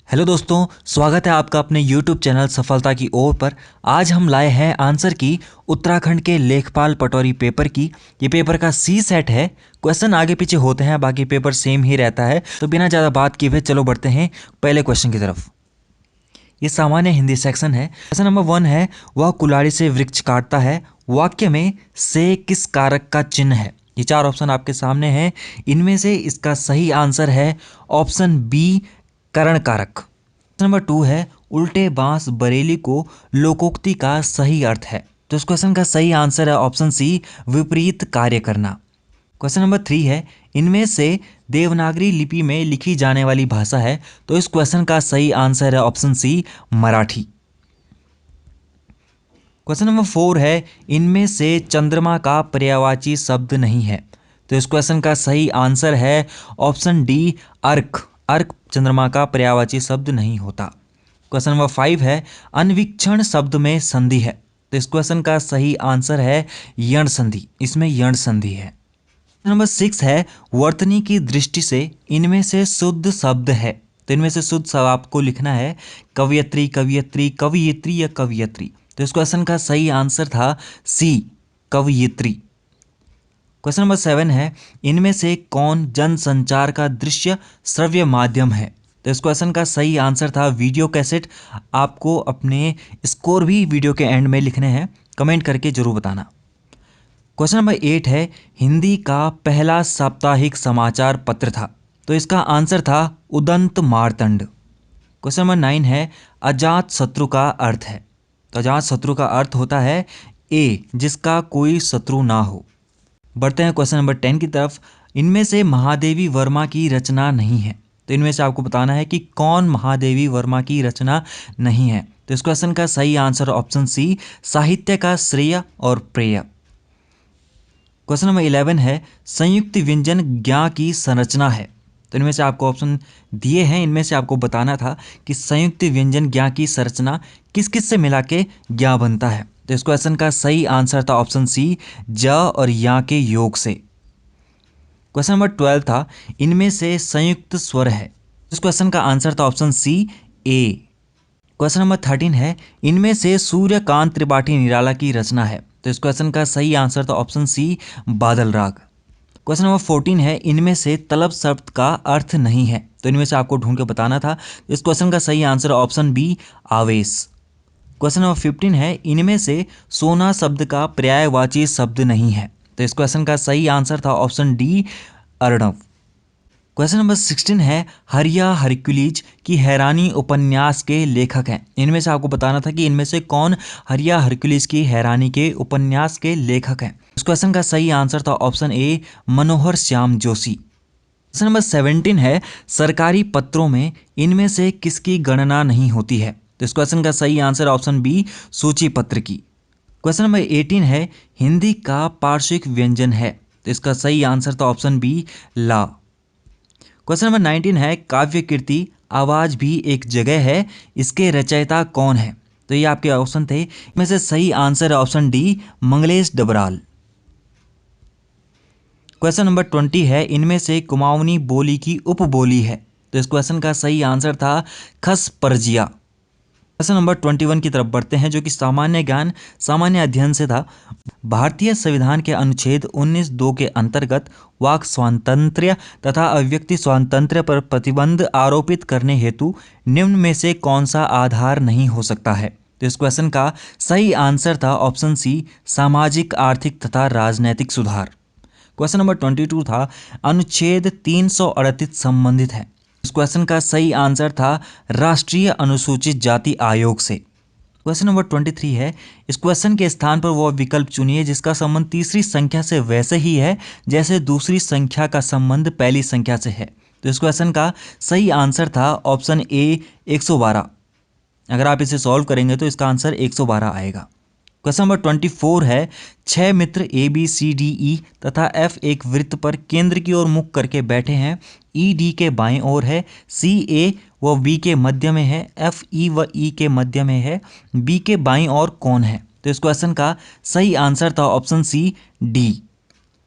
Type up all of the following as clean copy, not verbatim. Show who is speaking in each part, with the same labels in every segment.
Speaker 1: Hello दोस्तों, स्वागत है आपका अपने YouTube चैनल सफलता की ओर पर। आज हम लाए हैं आंसर की उत्तराखंड के लेखपाल पटौरी पेपर की। ये पेपर का सी सेट है। क्वेश्चन आगे पीछे होते हैं, बाकी पेपर सेम ही रहता है। तो बिना ज़्यादा बात किए हुए चलो बढ़ते हैं पहले क्वेश्चन की तरफ। ये सामान्य हिंदी सेक्शन है। क्वेश्चन नंबर 1 है, वह कुल्हाड़ी से वृक्ष काटता है, वाक्य में से किस कारक का चिन्ह है। ये 4 ऑप्शन आपके सामने हैं। इनमें से इसका सही आंसर है ऑप्शन बी, करण कारक। नंबर 2 है, उल्टे बांस बरेली को लोकोक्ति का सही अर्थ है। तो इस क्वेश्चन का सही आंसर है ऑप्शन सी, विपरीत कार्य करना। क्वेश्चन नंबर 3 है, इनमें से देवनागरी लिपि में लिखी जाने वाली भाषा है। तो इस क्वेश्चन का सही आंसर है option C, Marathi. Question number 4 है, इनमें से चंद्रमा का पर्यायवाची शब्द नहीं है। तो इस क्वेश्चन का सही आंसर है ऑप्शन डी, अर्क। अर्क चंद्रमा का पर्यायवाची शब्द नहीं होता। क्वेश्चन नंबर 5 है, अन्वीक्षण शब्द में संधि है। तो इस क्वेश्चन का सही आंसर है यण संधि। इसमें यण संधि है। नंबर 6 है, वर्तनी की दृष्टि से इनमें से शुद्ध शब्द है। तो इनमें से शुद्ध शब्द आपको लिखना है कवयत्री, कवियत्री, कवियत्री या कवियत्री। तो इस क्वेश्चन का सही आंसर था सी, कवियत्री। क्वेश्चन नंबर 7 है, इनमें से कौन जनसंचार का दृश्य श्रव्य माध्यम है। तो इस क्वेश्चन का सही आंसर था वीडियो कैसेट। आपको अपने स्कोर भी वीडियो के एंड में लिखने हैं, कमेंट करके जरूर बताना। क्वेश्चन नंबर 8 है, हिंदी का पहला साप्ताहिक समाचार पत्र था। तो इसका आंसर था उदंत मार्तंड। क्वेश्चन नंबर 9 है, अजात शत्रु का अर्थ है। तो अजात शत्रु का अर्थ होता है ए, जिसका कोई शत्रु ना हो। बढ़ते हैं क्वेश्चन नंबर 10 की तरफ। इनमें से महादेवी वर्मा की रचना नहीं है। तो इनमें से आपको बताना है कि कौन महादेवी वर्मा की रचना नहीं है। तो इस क्वेश्चन का सही आंसर ऑप्शन सी, साहित्य का श्रेय और प्रेय। क्वेश्चन नंबर 11 है, संयुक्त व्यंजन ज्ञा की संरचना है। तो इनमें से आपको ऑप्शन दिए हैं, इनमें से आपको बताना था कि संयुक्त व्यंजन ज्ञा की संरचना किस किस से मिला के ज्ञा बनता है। तो इस क्वेश्चन का सही आंसर था ऑप्शन सी, ज और या के योग से। क्वेश्चन नंबर 12 था, इनमें से संयुक्त स्वर है। इस क्वेश्चन का आंसर था ऑप्शन सी, ए। क्वेश्चन नंबर 13 है, इनमें से सूर्यकांत त्रिपाठी निराला की रचना है। तो इस क्वेश्चन का सही आंसर था ऑप्शन सी, बादल राग। क्वेश्चन नंबर 14 है, इनमें से तलब शब्द का अर्थ नहीं है। तो इनमें से आपको ढूंढ के बताना था। इस क्वेश्चन का सही आंसर ऑप्शन बी, आवेश। क्वेश्चन नंबर 15 है, इनमें से सोना शब्द का पर्यायवाची शब्द नहीं है। तो इस क्वेश्चन का सही आंसर था option D, Arnav. Question number 16 है, हरिया हरक्यूलिज की हैरानी उपन्यास के लेखक हैं। इनमें से आपको बताना था कि इनमें से कौन हरिया हरक्यूलिज की हैरानी के उपन्यास के लेखक हैं। इस क्वेश्चन का सही आंसर था option A, Manohar Shyam Joshi. Question number 17 है, सरकारी पत्रों में इनमें से किसकी गणना नहीं होती है। तो इस क्वेश्चन का सही आंसर ऑप्शन बी, सूची पत्र की। क्वेश्चन नंबर 18 है, हिंदी का पार्श्विक व्यंजन है। तो इसका सही आंसर था ऑप्शन बी, ला। क्वेश्चन नंबर 19 है, काव्य कीर्ति आवाज भी एक जगह है, इसके रचयिता कौन है। तो ये आपके ऑप्शन थे, इनमें से सही आंसर है option D, Manglesh Dabral. Question number 20 है, इनमें से कुमाऊनी बोली की उपबोली है। तो इस क्वेश्चन का सही आंसर था खस परजिया। क्वेश्चन नंबर 21 की तरफ बढ़ते हैं, जो कि सामान्य ज्ञान सामान्य अध्ययन से था। भारतीय संविधान के अनुच्छेद 19(2) के अंतर्गत वाक स्वातंत्र्य तथा अभिव्यक्ति स्वातंत्र्य पर प्रतिबंध आरोपित करने हेतु निम्न में से कौन सा आधार नहीं हो सकता है। तो इस क्वेश्चन का सही आंसर था ऑप्शन सी, सामाजिक, आर्थिक तथा राजनैतिक सुधार। क्वेश्चन नंबर 22 था, अनुच्छेद 338 संबंधित है। इस क्वेश्चन का सही आंसर था राष्ट्रीय अनुसूचित जाति आयोग से। क्वेश्चन नंबर 23 है, इस क्वेश्चन के स्थान पर वह विकल्प चुनिए जिसका संबंध तीसरी संख्या से वैसे ही है जैसे दूसरी संख्या का संबंध पहली संख्या से है। तो इस क्वेश्चन का सही आंसर था ऑप्शन ए, 112। अगर आप इसे सॉल्व करेंगे तो इसका आंसर 112 आएगा। क्वेश्चन नंबर 24 है, 6 मित्र A B C D E तथा एफ एक वृत्त पर केंद्र की ओर मुख करके बैठे हैं। ई डी के बाएं ओर है, सी ए व बी के मध्य में है, एफ ई व ई के मध्य में है, बी के बाईं ओर कौन है। तो इस क्वेश्चन का सही आंसर था ऑप्शन सी, डी।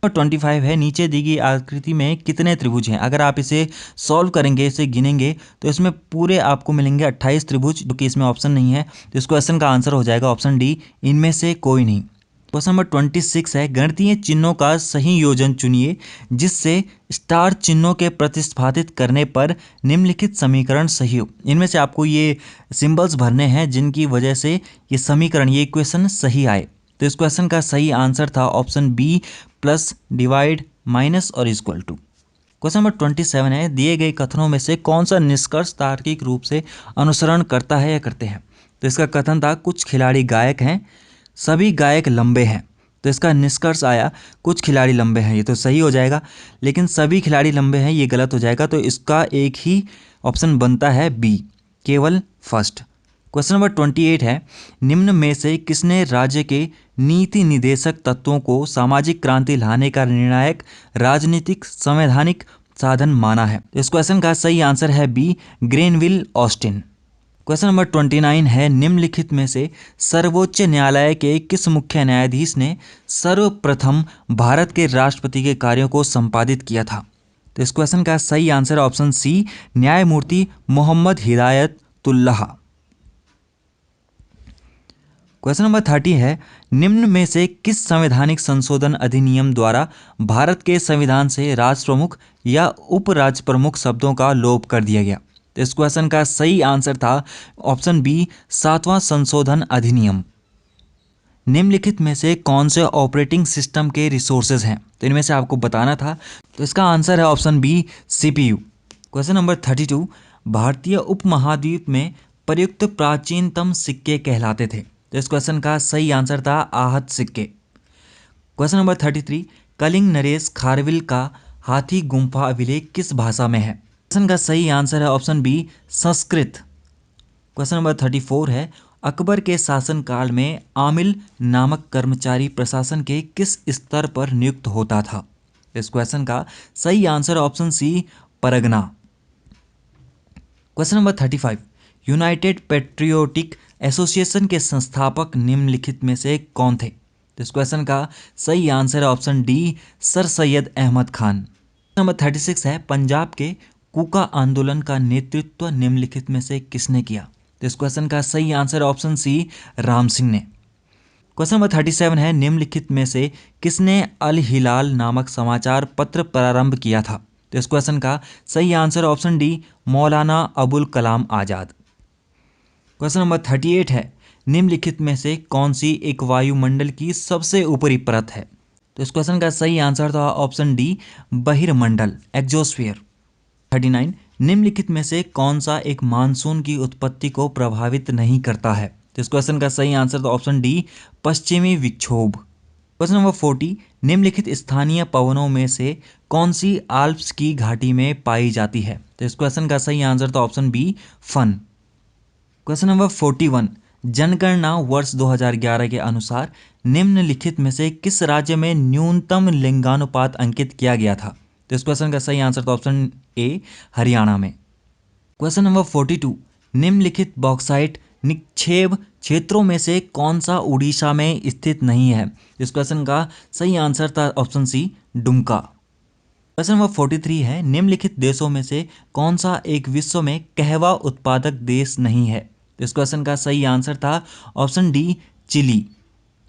Speaker 1: और 25 है, नीचे दी गई आकृति में कितने त्रिभुज हैं। अगर आप इसे सॉल्व करेंगे, इसे गिनेंगे, तो इसमें पूरे आपको मिलेंगे 28 त्रिभुज, जो कि इसमें ऑप्शन नहीं है। तो इस क्वेश्चन का आंसर हो जाएगा ऑप्शन डी, इनमें से कोई नहीं। क्वेश्चन नंबर 26 है, गणितीय चिन्हों का सही योजन चुनिए जिससे स्टार चिन्हों के प्रतिस्थापित करने पर निम्नलिखित समीकरण सही हो। इनमें से आपको ये सिंबल्स भरने हैं जिनकी वजह से ये समीकरण, ये इक्वेशन सही आए। तो इस क्वेश्चन का सही आंसर था option B, plus, divide, minus और इक्वल टू। क्वेश्चन नंबर 27 है, दिए गए कथनों में से कौन सा निष्कर्ष तार्किक रूप से अनुसरण करता है या करते हैं। तो इसका कथन था कुछ खिलाड़ी गायक हैं, सभी गायक लंबे हैं। तो इसका निष्कर्ष आया कुछ खिलाड़ी लंबे हैं, ये तो सही हो जाएगा, लेकिन सभी खिलाड़ी लंबे हैं ये गलत हो जाएगा। तो इसका एक ही ऑप्शन बनता है बी, केवल फर्स्ट। क्वेश्चन नंबर 28 है, निम्न में से किसने राज्य के नीति निदेशक तत्वों को सामाजिक क्रांति लाने का निर्णायक राजनीतिक संवैधानिक साधन माना है। इस क्वेश्चन का सही आंसर है B, Granville Austin. Question number 29 है, निम्नलिखित में से सर्वोच्च न्यायालय के किस मुख्य न्यायाधीश ने सर्वप्रथम भारत के राष्ट्रपति के कार्यों को संपादित किया था। तो इस क्वेश्चन का सही आंसर ऑप्शन सी, न्यायमूर्ति मोहम्मद हिदायतुल्लाह। क्वेश्चन नंबर 30 है, निम्न में से किस संवैधानिक संशोधन अधिनियम द्वारा भारत के संविधान से राष्ट्र प्रमुख या उपराज्य प्रमुख शब्दों का लोप कर दिया गया। तो इस क्वेश्चन का सही आंसर था ऑप्शन बी, 7वां संशोधन अधिनियम। निम्नलिखित में से कौन से ऑपरेटिंग सिस्टम के रिसोर्सेज हैं। तो इनमें से आपको बताना था। तो इसका आंसर है option B, CPU. Question number 32, भारतीय उपमहाद्वीप में प्रयुक्त प्राचीनतम सिक्के कहलाते थे। तो इस क्वेश्चन का सही आंसर था आहत सिक्के। क्वेश्चन नंबर 33, कलिंग नरेश खारविल का हाथी गुम्फा अभिलेख किस भाषा में है। क्वेश्चन का सही आंसर है option B, Sanskrit. Question number 34 है, अकबर के शासनकाल में आमिल नामक कर्मचारी प्रशासन के किस स्तर पर नियुक्त होता था। इस क्वेश्चन का सही answer option C, pargana. Question number 35, United Patriotic Association के संस्थापक निम्नलिखित में से कौन थे। तो इस क्वेश्चन का सही आंसर है option D, Sir Syed Ahmad Khan. Number 36 है, पंजाब के कूका आंदोलन का नेतृत्व निम्नलिखित में से किसने किया। तो इस क्वेश्चन का सही answer option C, Ram Singh ने। क्वेश्चन नंबर 37 है, निम्नलिखित में से किसने अल हिलाल नामक समाचार पत्र प्रारंभ किया था। तो इस क्वेश्चन का सही answer option D, Maulana Abul Kalam Azad. Question number 38 है, निम्नलिखित में से कौन सी एक वायुमंडल की सबसे ऊपरी परत है। तो इस क्वेश्चन का सही आंसर था ऑप्शन डी, बहिर्मंडल, एक्सोस्फीयर। 39, निम्नलिखित में से कौन सा एक मानसून की उत्पत्ति को प्रभावित नहीं करता है। तो इस क्वेश्चन का सही आंसर था ऑप्शन डी, पश्चिमी विक्षोभ। क्वेश्चन नंबर 40, निम्नलिखित स्थानीय पवनों में से कौन सी आल्प्स की घाटी में पाई जाती है। तो इस क्वेश्चन का सही आंसर था ऑप्शन बी, फन। क्वेश्चन नंबर 41, जनगणना वर्ष 2011 के अनुसार निम्नलिखित में से किस राज्य में न्यूनतम लिंगानुपात अंकित किया गया था। तो इस क्वेश्चन का सही आंसर था ऑप्शन ए, हरियाणा में। क्वेश्चन नंबर 42, निम्नलिखित बॉक्साइट निक्षेप क्षेत्रों में से कौन सा उड़ीसा में स्थित नहीं है। इस क्वेश्चन का सही आंसर था option C, Dumka. Question number 43 है, निम्नलिखित देशों में से कौन सा एक विश्व में कहवा उत्पादक देश नहीं है। इस क्वेश्चन का सही आंसर था ऑप्शन डी, चिली।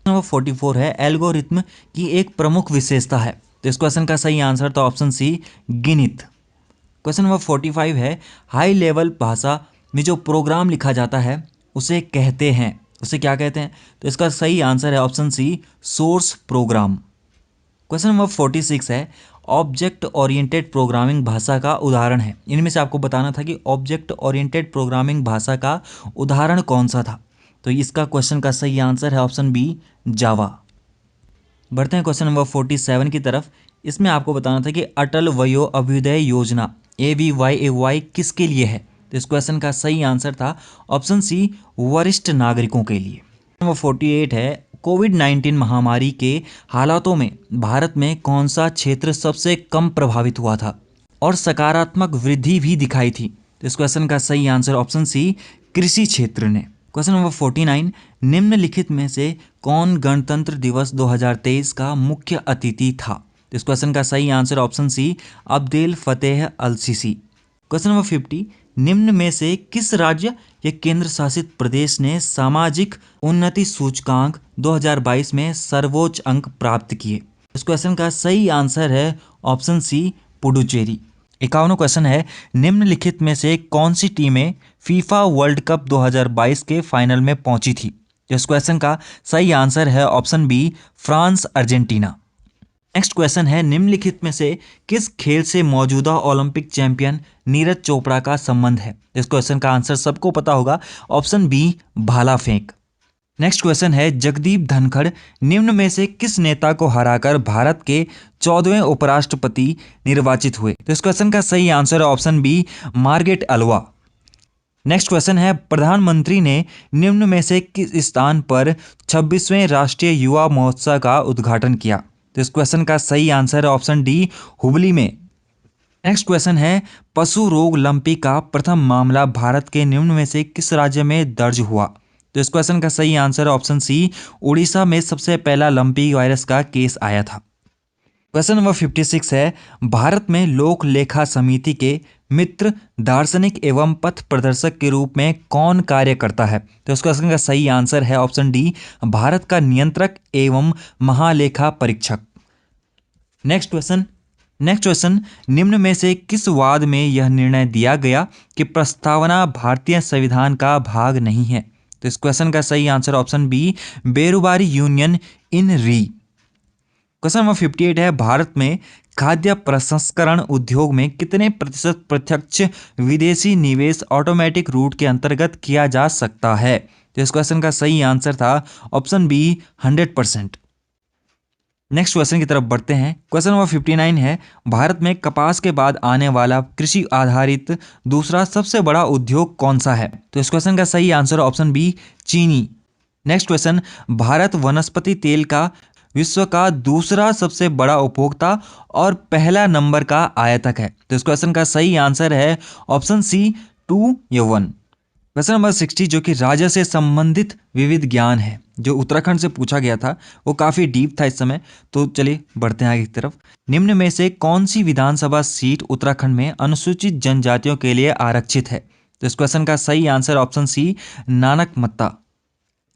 Speaker 1: नंबर 44 है, एल्गोरिथम की एक प्रमुख विशेषता है। तो इस क्वेश्चन का सही आंसर था ऑप्शन सी, गिनित। क्वेश्चन नंबर 45 है, हाई लेवल भाषा में जो प्रोग्राम लिखा जाता है उसे कहते हैं, उसे क्या कहते हैं। तो इसका सही आंसर है option C, source program. Question number 46 है, ऑब्जेक्ट ओरिएंटेड प्रोग्रामिंग भाषा का उदाहरण है। इनमें से आपको बताना था कि ऑब्जेक्ट ओरिएंटेड प्रोग्रामिंग भाषा का उदाहरण कौन सा था। तो इसका क्वेश्चन का सही आंसर है ऑप्शन बी, जावा। बढ़ते हैं क्वेश्चन नंबर 47 की तरफ। इसमें आपको बताना था कि अटल वयो अभ्युदय योजना AVY किसके लिए है। तो इस क्वेश्चन का सही आंसर था ऑप्शन सी, वरिष्ठ नागरिकों के लिए। नंबर 48 है, कोविड-19 महामारी के हालातों में भारत में कौन सा क्षेत्र सबसे कम प्रभावित हुआ था और सकारात्मक वृद्धि भी दिखाई थी। तो इस क्वेश्चन का सही आंसर ऑप्शन सी, कृषि क्षेत्र ने। क्वेश्चन नंबर 49, निम्नलिखित में से कौन गणतंत्र दिवस 2023 का मुख्य अतिथि था। तो इस क्वेश्चन का सही answer option C Abdel Fattah al Sisi. Question number 50, निम्न में से किस राज्य या केंद्र शासित प्रदेश ने सामाजिक उन्नति सूचकांक 2022 में सर्वोच्च अंक प्राप्त किए? इस क्वेश्चन का सही आंसर है ऑप्शन सी पुडुचेरी। 51वां क्वेश्चन है, निम्नलिखित में से कौन सी टीमें फीफा वर्ल्ड कप 2022 के फाइनल में पहुंची थी? इस क्वेश्चन का सही आंसर है option B France Argentina. Next question है, निम्नलिखित में से किस खेल से मौजूदा ओलंपिक चैंपियन नीरज चोपड़ा का संबंध है? इस क्वेश्चन का आंसर सबको पता होगा, ऑप्शन बी भाला फेंक। नेक्स्ट क्वेश्चन है, जगदीप धनखड़ निम्न में से किस नेता को हराकर भारत के 14वें उपराष्ट्रपति निर्वाचित हुए? तो इस क्वेश्चन का सही आंसर है option B Margaret Alva. Next question है, प्रधानमंत्री ने निम्न में से किस स्थान पर 26वें राष्ट्रीय युवा महोत्सव का उद्घाटन किया? तो इस क्वेश्चन का सही आंसर है ऑप्शन डी हुबली में। नेक्स्ट क्वेश्चन है, पशु रोग लंपी का प्रथम मामला भारत के निम्न में से किस राज्य में दर्ज हुआ? तो इस क्वेश्चन का सही आंसर है ऑप्शन सी उड़ीसा में सबसे पहला लंपी वायरस का केस आया था। क्वेश्चन नंबर 56 है, भारत में लोक लेखा समिति के मित्र दार्शनिक एवं पथ प्रदर्शक के रूप में कौन कार्य करता है? तो इस क्वेश्चन का सही आंसर है ऑप्शन डी भारत का नियंत्रक एवं महालेखा परीक्षक। नेक्स्ट क्वेश्चन, निम्न में से किस वाद में यह निर्णय दिया गया कि प्रस्तावना भारतीय संविधान का भाग नहीं है? तो इस क्वेश्चन का सही answer option B Berubari union in re. Question number 58 है, भारत में खाद्य प्रसंस्करण उद्योग में कितने प्रतिशत प्रत्यक्ष विदेशी निवेश ऑटोमेटिक रूट के अंतर्गत किया जा सकता है? तो इस क्वेश्चन का सही आंसर था ऑप्शन बी 100%। नेक्स्ट क्वेश्चन की तरफ बढ़ते हैं। क्वेश्चन नंबर 59 है, भारत में कपास के बाद आने वाला कृषि आधारित दूसरा सबसे बड़ा उद्योग कौन सा है? तो इस क्वेश्चन का सही आंसर ऑप्शन बी चीनी। नेक्स्ट क्वेश्चन, भारत वनस्पति तेल का विश्व का दूसरा सबसे बड़ा उपभोक्ता और पहला नंबर का आयातक है। तो इस क्वेश्चन का सही आंसर है ऑप्शन सी 2 या 1। क्वेश्चन नंबर 60 जो कि राज्य से संबंधित विविध ज्ञान है, जो उत्तराखंड से पूछा गया था, वो काफी डीप था इस समय। तो चलिए बढ़ते हैं आगे की तरफ। निम्न में से कौन सी विधानसभा सीट उत्तराखंड में अनुसूचित जनजातियों के लिए आरक्षित है? तो इस क्वेश्चन का सही answer option C Nanak Matta.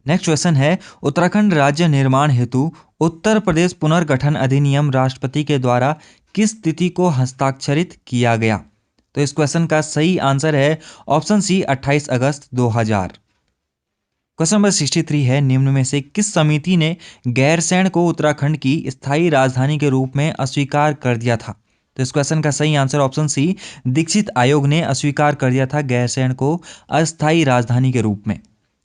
Speaker 1: Next question है, उत्तराखंड राज्य निर्माण हेतु उत्तर प्रदेश पुनर्गठन अधिनियम राष्ट्रपति के द्वारा किस तिथि को हस्ताक्षरित किया गया? तो इस क्वेश्चन का सही आंसर है ऑप्शन सी 28 अगस्त 2000। क्वेश्चन नंबर 63 है, निम्न में से किस समिति ने गैरसैंण को उत्तराखंड की स्थायी राजधानी के रूप में अस्वीकार कर दिया था? तो इस क्वेश्चन का सही आंसर ऑप्शन सी दीक्षित आयोग ने अस्वीकार कर दिया था गैरसैंण को अस्थायी राजधानी के रूप में।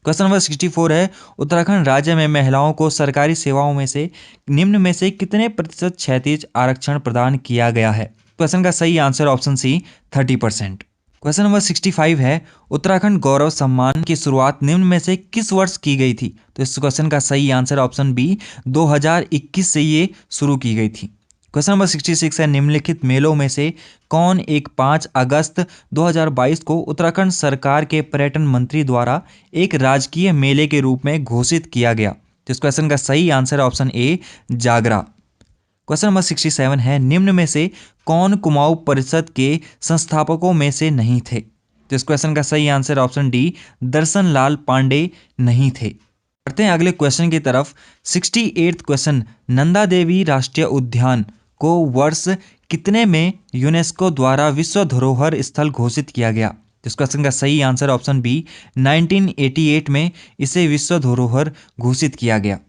Speaker 1: क्वेश्चन नंबर 64 है, उत्तराखंड राज्य में महिलाओं को सरकारी सेवाओं में से निम्न में से कितने प्रतिशत क्षैतिज आरक्षण प्रदान किया गया है? क्वेश्चन का सही answer option C 30%। Question number 65 है, उत्तराखंड गौरव सम्मान की शुरुआत निम्न में से किस वर्ष की गई थी? तो इस क्वेश्चन का सही आंसर ऑप्शन बी 2021 से ये शुरू की गई थी। क्वेश्चन नंबर 66 है, निम्नलिखित मेलों में से कौन एक 5 अगस्त 2022 को उत्तराखंड सरकार के पर्यटन मंत्री द्वारा एक राजकीय मेले के रूप में घोषित किया गया? तो इस क्वेश्चन का सही answer option A Jagra. Question number 67 है, निम्न में से कौन कुमाऊं परिषद के संस्थापकों में से नहीं थे? तो इस क्वेश्चन का सही आंसर ऑप्शन डी दर्शन लाल पांडे नहीं थे। बढ़ते हैं अगले क्वेश्चन की तरफ। 68वां क्वेश्चन, नंदा देवी राष्ट्रीय उद्यान को वर्ष कितने में यूनेस्को द्वारा विश्व धरोहर स्थल घोषित किया गया? इस क्वेश्चन का सही आंसर ऑप्शन बी 1988 में इसे विश्व धरोहर घोषित किया गया।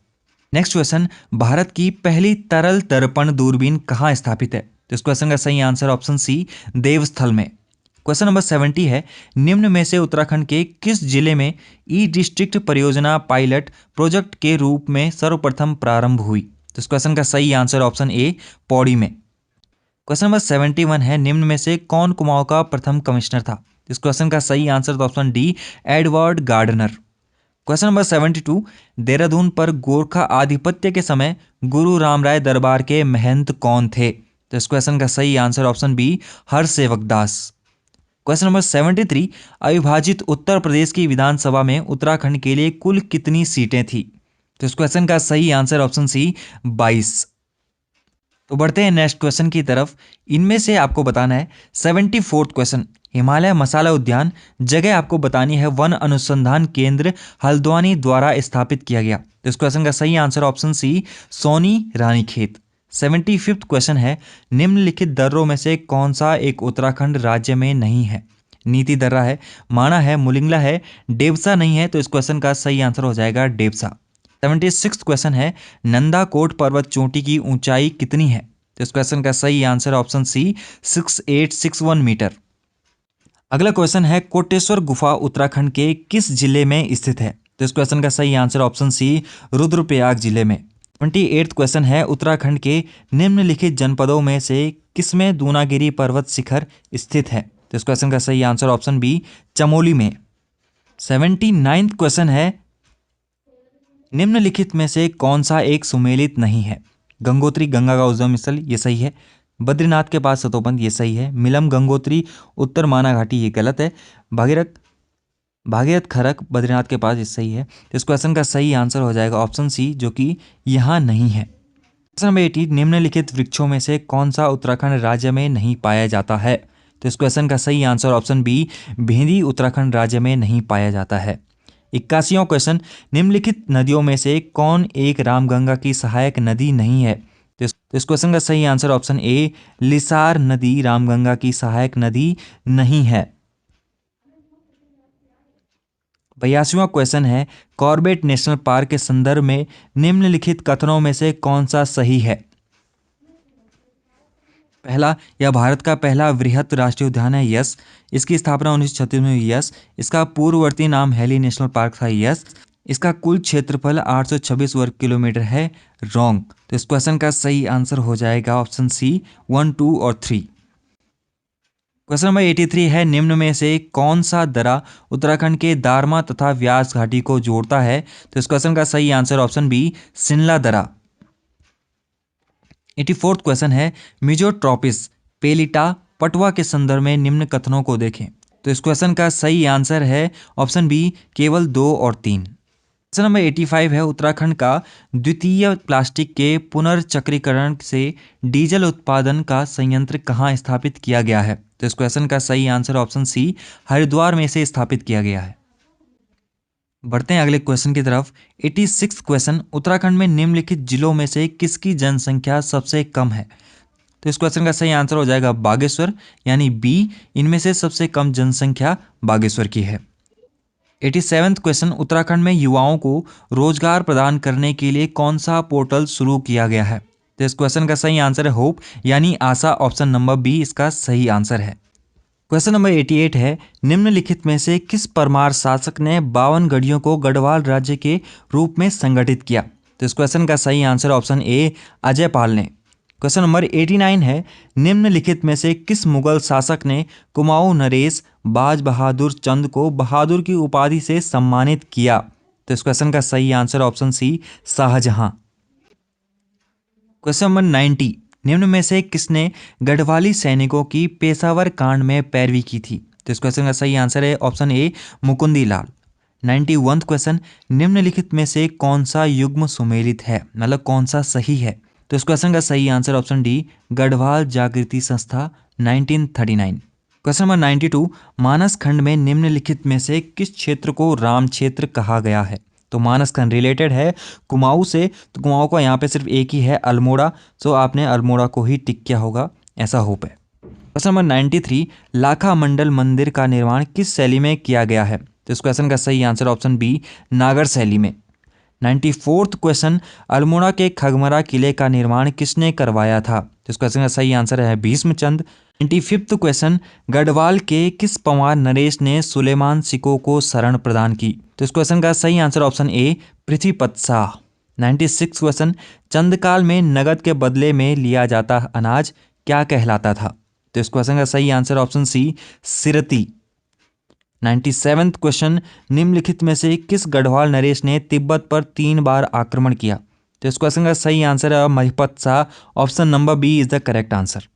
Speaker 1: नेक्स्ट क्वेश्चन, भारत की पहली तरल दर्पण दूरबीन कहाँ स्थापित है? तो इस क्वेश्चन का सही आंसर ऑप्शन सी देवस्थल में। क्वेश्चन नंबर 70 है, निम्न में से उत्तराखंड के किस जिले में ई डिस्ट्रिक्ट परियोजना पायलट प्रोजेक्ट के रूप में सर्वप्रथम प्रारंभ हुई? तो इस क्वेश्चन का सही आंसर ऑप्शन ए पौड़ी में। क्वेश्चन नंबर 71 है, निम्न में से कौन कुमाऊं का प्रथम कमिश्नर था? इस क्वेश्चन का सही answer option D Edward Gardner. Question number 72, Dehradun पर गोरखा आधिपत्य के समय गुरु रामराय दरबार के महंत कौन थे? तो इस क्वेश्चन का सही आंसर ऑप्शन बी हरसेवक दास। क्वेश्चन नंबर 73, अविभाजित उत्तर प्रदेश की विधानसभा में उत्तराखंड के लिए कुल कितनी सीटें थी? तो इस क्वेश्चन का सही आंसर ऑप्शन सी 22। तो बढ़ते हैं नेक्स्ट क्वेश्चन की तरफ। इनमें से आपको बताना है 74th क्वेश्चन, हिमालय मसाला उद्यान जगह आपको बतानी है वन अनुसंधान केंद्र हल्द्वानी द्वारा स्थापित किया गया। तो इस क्वेश्चन का सही answer option C, Soni Ranikhet. 75th question है, निम्नलिखित दर्रों में से कौन सा एक उत्तराखंड राज्य में नहीं है? नीति दर्रा है, माणा है, मुलिंगला है, डेबसा नहीं है। तो इस क्वेश्चन का सही आंसर हो जाएगा डेबसा। 76th क्वेश्चन है, नंदाकोट पर्वत चोटी की ऊंचाई कितनी है? तो इस क्वेश्चन का सही आंसर ऑप्शन सी, 6861 मीटर। अगला क्वेश्चन है, कोटेश्वर गुफा उत्तराखंड के किस जिले में स्थित है? तो इस क्वेश्चन का सही आंसर ऑप्शन सी, रुद्रप्रयाग जिले में। 28th क्वेश्चन है, उत्तराखंड के निम्नलिखित जनपदों में से किसमें दूनागिरी पर्वत शिखर स्थित है? तो इस क्वेश्चन का सही आंसर ऑप्शन बी, चमोली में। 79th क्वेश्चन है, निम्नलिखित में से कौन सा एक सुमेलित नहीं है? गंगोत्री गंगा का उद्गम स्थल, ये सही है। बद्रीनाथ के पास सतोपंथ, ये सही है। मिलम गंगोत्री उत्तर माना घाटी, ये गलत है। भागीरथ खरक बद्रीनाथ के पास, ये सही है। तो इस क्वेश्चन का सही आंसर हो जाएगा ऑप्शन सी, जो कि यहाँ नहीं है। क्वेश्चन नंबर 80, निम्नलिखित वृक्षों में से कौन सा उत्तराखंड राज्य में नहीं पाया जाता है? तो इस क्वेश्चन का सही आंसर ऑप्शन बी, भेंदी उत्तराखंड राज्य में नहीं पाया जाता है। 81वां क्वेश्चन, निम्नलिखित नदियों में से कौन एक रामगंगा की सहायक नदी नहीं है? तो इस क्वेश्चन का सही आंसर ऑप्शन ए, लिसार नदी रामगंगा की सहायक नदी नहीं है। 82वां क्वेश्चन है, कॉर्बेट नेशनल पार्क के संदर्भ में निम्नलिखित कथनों में से कौन सा सही है? पहला, यह भारत का पहला वृहत राष्ट्रीय उद्यान है, यस। इसकी स्थापना 1936 में हुई, यस। इसका पूर्ववर्ती नाम हेली नेशनल पार्क था, यस। इसका कुल क्षेत्रफल 826 वर्ग किलोमीटर है, रॉन्ग। तो इस क्वेश्चन का सही आंसर हो जाएगा ऑप्शन सी, 1, 2 और 3। क्वेश्चन नंबर 83 है, निम्न में से कौन सा दर्रा उत्तराखंड के दारमा तथा व्यास घाटी को जोड़ता है? तो इस क्वेश्चन का सही आंसर ऑप्शन बी, सिनला दर्रा। 84th क्वेश्चन है, मिजोट्रॉपिस पेलिटा पटवा के संदर्भ में निम्न कथनों को देखें। तो इस क्वेश्चन का सही आंसर है ऑप्शन बी, केवल 2 और 3। क्वेश्चन नंबर 85 है, उत्तराखंड का द्वितीय प्लास्टिक के पुनर्चक्रीकरण से डीजल उत्पादन का संयंत्र कहाँ स्थापित किया गया है? तो इस क्वेश्चन का सही आंसर ऑप्शन सी, हरिद्वार में से स्थापित किया गया है। बढ़ते हैं अगले क्वेश्चन की तरफ। 86 क्वेश्चन, उत्तराखंड में निम्नलिखित जिलों में से किसकी जनसंख्या सबसे कम है? तो इस क्वेश्चन का सही आंसर हो जाएगा बागेश्वर, यानी बी, इनमें से सबसे कम जनसंख्या बागेश्वर की है। 87th क्वेश्चन, उत्तराखंड में युवाओं को रोजगार प्रदान करने के लिए कौन सा पोर्टल शुरू किया गया है? तो इस क्वेश्चन का सही आंसर है होप, यानी आशा। ऑप्शन नंबर बी इसका सही आंसर है। क्वेश्चन नंबर 88 है, निम्नलिखित में से किस परमार शासक ने 52 गढ़ियों को गढ़वाल राज्य के रूप में संगठित किया? तो इस क्वेश्चन का सही आंसर ऑप्शन ए, अजय पाल ने। क्वेश्चन नंबर 89 है, निम्नलिखित में से किस मुगल शासक ने कुमाऊं नरेश बाज बहादुर चंद को बहादुर की उपाधि से सम्मानित किया? तो इस क्वेश्चन का सही answer option C, Shah Jahan. Question number 90, निम्न में से किसने गढ़वाली सैनिकों की पेशावर कांड में पैरवी की थी? तो इस क्वेश्चन का सही आंसर है option A, Mukundi Lal. 91th question, निम्नलिखित में से कौन सा युग्म सुमेलित है, मतलब कौन सा सही है? तो इस क्वेश्चन का सही आंसर ऑप्शन डी, गढ़वाल जागृति संस्था 1939। क्वेश्चन नंबर 92, मानस खंड में निम्नलिखित में से किस क्षेत्र को राम क्षेत्र कहा गया है? तो मानस खंड रिलेटेड है कुमाऊं से, तो कुमाऊं का यहाँ पे सिर्फ एक ही है, अल्मोड़ा। सो आपने अल्मोड़ा को ही टिक किया होगा, ऐसा होप है। क्वेश्चन नंबर 93, लाखा मंडल मंदिर का निर्माण किस शैली में किया गया है? तो इस क्वेश्चन का सही आंसर ऑप्शन बी, नागर शैली में। 94th क्वेश्चन, अल्मोड़ा के खगमरा किले का निर्माण किसने करवाया था? तो इस क्वेश्चन का सही आंसर है भीष्मचंद। 95th क्वेश्चन, गढ़वाल के किस पंवार नरेश ने सुलेमान सिको को शरण प्रदान की? तो इस क्वेश्चन का सही answer option A, Prithvipat Shah. 96 question, चंदकाल में नगद के बदले में लिया जाता अनाज क्या कहलाता था? तो इस क्वेश्चन का सही answer option C, Sirti. 97th question, निम्नलिखित में से किस गढ़वाल नरेश ने तिब्बत पर 3 बार आक्रमण किया? तो इस क्वेश्चन का सही आंसर है Mahipat Shah. Option number B is the correct answer.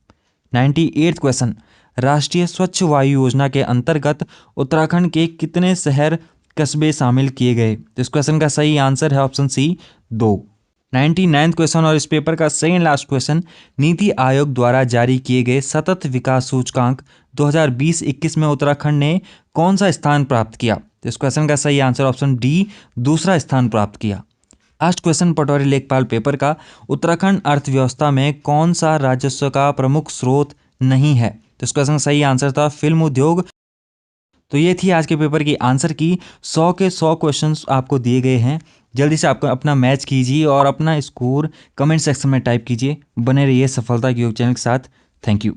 Speaker 1: 98th question, राष्ट्रीय स्वच्छ वायु योजना के अंतर्गत उत्तराखंड के कितने शहर कस्बे शामिल किए गए? तो इस क्वेश्चन का सही आंसर है ऑप्शन सी, 2। 99th क्वेश्चन और इस पेपर का second last question, NITI Aayog द्वारा जारी किए गए सतत विकास सूचकांक 2020-21 में उत्तराखंड ने कौन सा स्थान प्राप्त किया? तो इस क्वेश्चन का सही आंसर ऑप्शन डी, दूसरा स्थान प्राप्त किया। लास्ट क्वेश्चन पटवारी लेखपाल पेपर का, उत्तराखंड अर्थव्यवस्था में कौन सा राजस्व का प्रमुख स्रोत नहीं है? तो इस क्वेश्चन का सही आंसर था फिल्म उद्योग। तो ये थी आज के पेपर की आंसर की 100 के 100 क्वेश्चंस आपको दिए गए हैं। जल्दी से आपको अपना मैच कीजिए और अपना स्कोर कमेंट सेक्शन में टाइप कीजिए। बने रहिए सफलता की योग चैनल के साथ। Thank you.